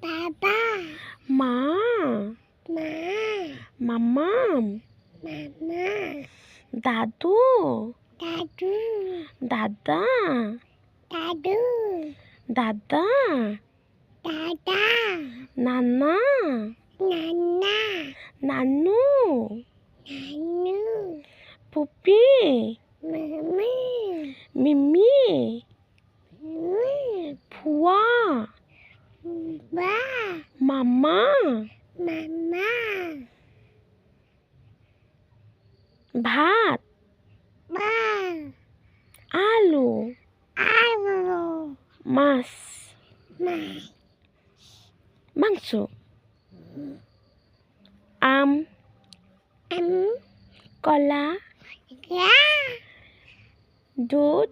বাবা, মা, মাম্মা, দাদু, দাদা, দাদা, নানা, নানু, পুপি, মিমি, ফুয়া, মামা, ভাত, আলু, মাছ, মাংস, আম, কলা, দুধ,